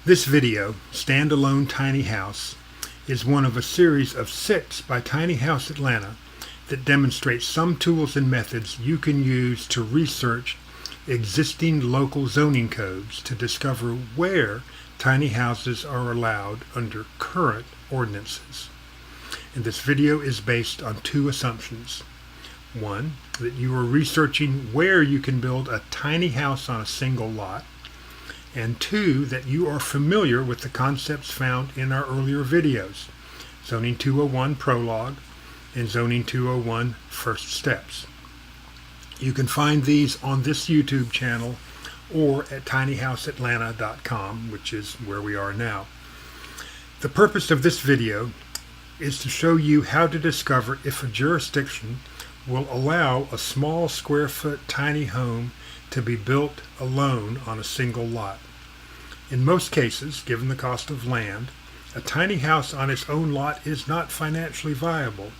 This video, Standalone Tiny House, is one of a series of 6 by Tiny House Atlanta that demonstrates some tools and methods you can use to research existing local zoning codes to discover where tiny houses are allowed under current ordinances. And this video is based on 2 assumptions. 1, that you are researching where you can build a tiny house on a single lot. And 2, that you are familiar with the concepts found in our earlier videos, Zoning 201 Prologue and Zoning 201 First Steps. You can find these on this YouTube channel or at tinyhouseatlanta.com, which is where we are now. The purpose of this video is to show you how to discover if a jurisdiction will allow a small square foot tiny home to be built alone on a single lot. In most cases, given the cost of land, a tiny house on its own lot is not financially viable,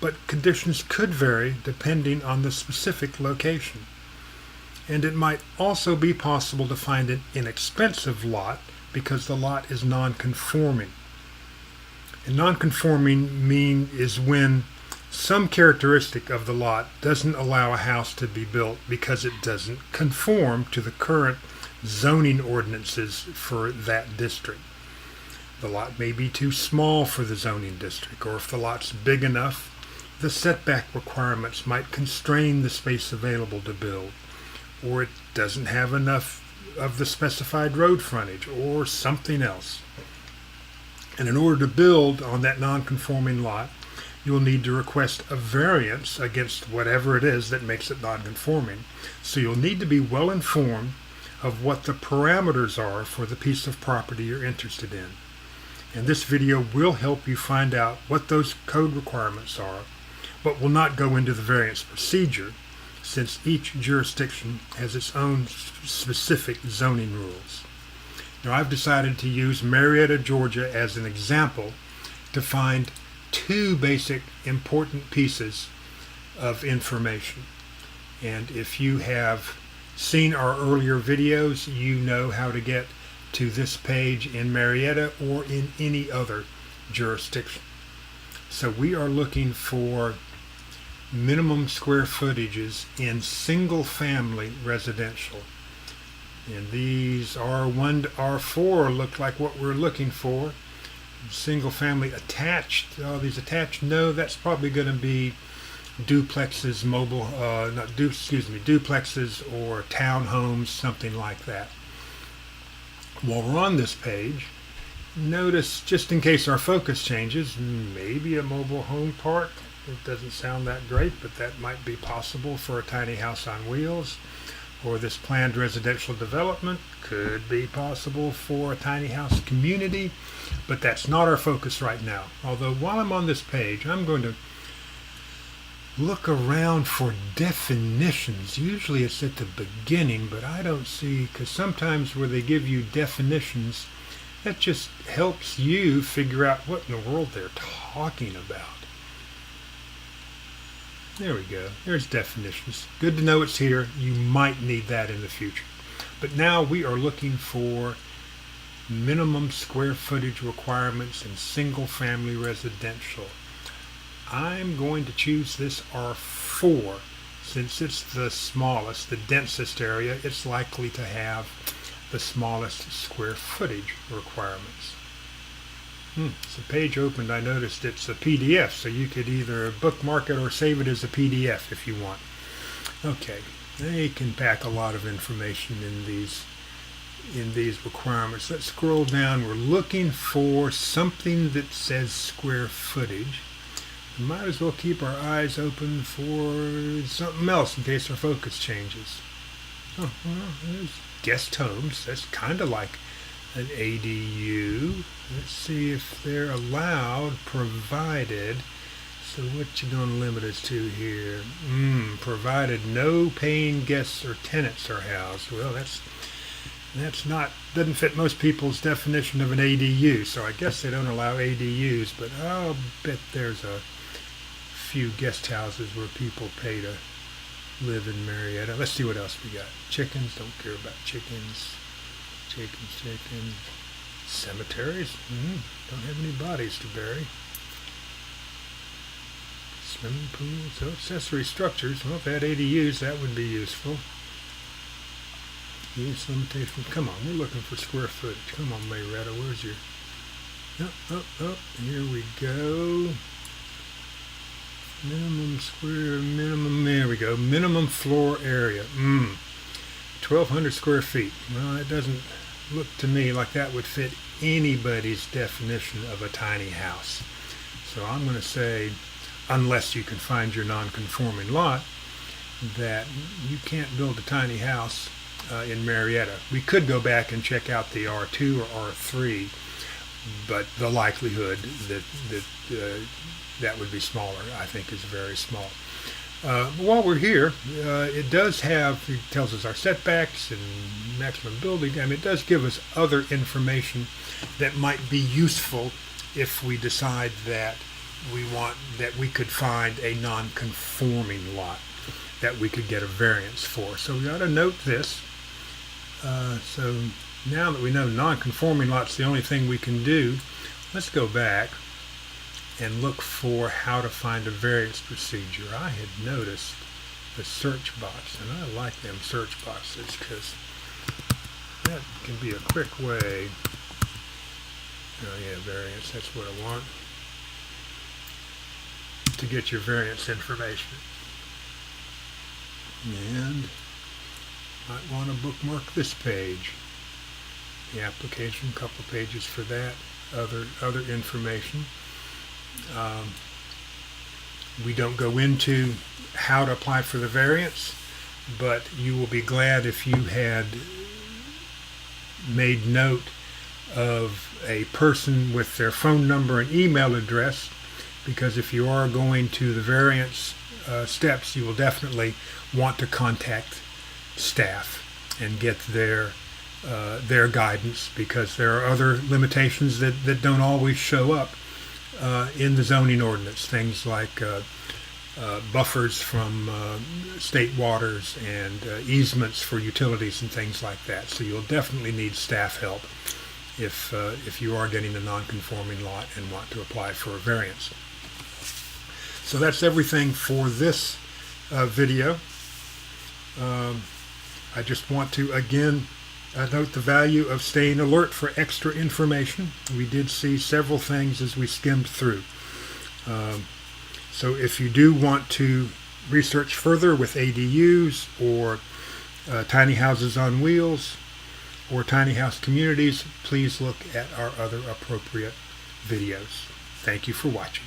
but conditions could vary depending on the specific location. And it might also be possible to find an inexpensive lot because the lot is non-conforming. And non-conforming is when some characteristic of the lot doesn't allow a house to be built because it doesn't conform to the current zoning ordinances for that district. The lot may be too small for the zoning district, or if the lot's big enough, the setback requirements might constrain the space available to build, or it doesn't have enough of the specified road frontage, or something else. And in order to build on that non-conforming lot, you'll need to request a variance against whatever it is that makes it non-conforming. So you'll need to be well informed of what the parameters are for the piece of property you're interested in. And this video will help you find out what those code requirements are, but will not go into the variance procedure, since each jurisdiction has its own specific zoning rules. Now, I've decided to use Marietta, Georgia as an example to find 2 basic important pieces of information. And if you have seen our earlier videos, you know how to get to this page in Marietta or in any other jurisdiction. So we are looking for minimum square footages in single family residential. And these R1 to R4 look like what we're looking for. Single family attached, these attached, no, that's probably going to be duplexes, duplexes or townhomes, something like that. While we're on this page, notice, just in case our focus changes, maybe a mobile home park. It doesn't sound that great, but that might be possible for a tiny house on wheels. Or this planned residential development could be possible for a tiny house community, but that's not our focus right now. Although while I'm on this page, I'm going to look around for definitions. Usually it's at the beginning, but I don't see, because sometimes where they give you definitions, that just helps you figure out what in the world they're talking about. There we go. There's definitions. Good to know it's here. You might need that in the future. But now we are looking for minimum square footage requirements in single family residential. I'm going to choose this R4 since it's the smallest, the densest area. It's likely to have the smallest square footage requirements. So page opened, I noticed it's a PDF, so you could either bookmark it or save it as a PDF if you want. Okay, they can pack a lot of information in these requirements. Let's scroll down. We're looking for something that says square footage. We might as well keep our eyes open for something else in case our focus changes. Oh, well, there's guest homes. That's kind of like an ADU. Let's see if they're allowed, provided. So what you going to limit us to here? Provided no paying guests or tenants are housed. Well, that's not, doesn't fit most people's definition of an ADU. So I guess they don't allow ADUs, but I'll bet there's a few guest houses where people pay to live in Marietta. Let's see what else we got. Chickens, don't care about chickens. Chickens. Cemeteries? Don't have any bodies to bury. Swimming pools, so accessory structures. Well, if they had ADUs, that would be useful. Use limitation. Come on, we're looking for square footage. Come on, Mayretta, where's your... Oh, here we go. There we go. Minimum floor area. 1,200 square feet. Well, that doesn't look to me like that would fit anybody's definition of a tiny house. So I'm going to say, unless you can find your non-conforming lot, that you can't build a tiny house in Marietta. We could go back and check out the R2 or R3, but the likelihood that would be smaller, I think, is very small. While we're here, it does have, it tells us our setbacks and maximum building time. It does give us other information that might be useful if we decide that we could find a non-conforming lot that we could get a variance for. So we ought to note this. So now that we know non-conforming lot's the only thing we can do, let's go back and look for how to find a variance procedure. I had noticed the search box, and I like them search boxes because that can be a quick way. Oh yeah, variance, that's what I want, to get your variance information. And might want to bookmark this page. The application, couple pages for that, other information. We don't go into how to apply for the variance, but you will be glad if you had made note of a person with their phone number and email address, because if you are going to the variance steps, you will definitely want to contact staff and get their guidance, because there are other limitations that don't always show up in the zoning ordinance, things like buffers from state waters and easements for utilities and things like that. So you'll definitely need staff help if you are getting a non-conforming lot and want to apply for a variance. So that's everything for this video. I just want to again note the value of staying alert for extra information. We did see several things as we skimmed through. So if you do want to research further with ADUs or tiny houses on wheels or tiny house communities, please look at our other appropriate videos. Thank you for watching.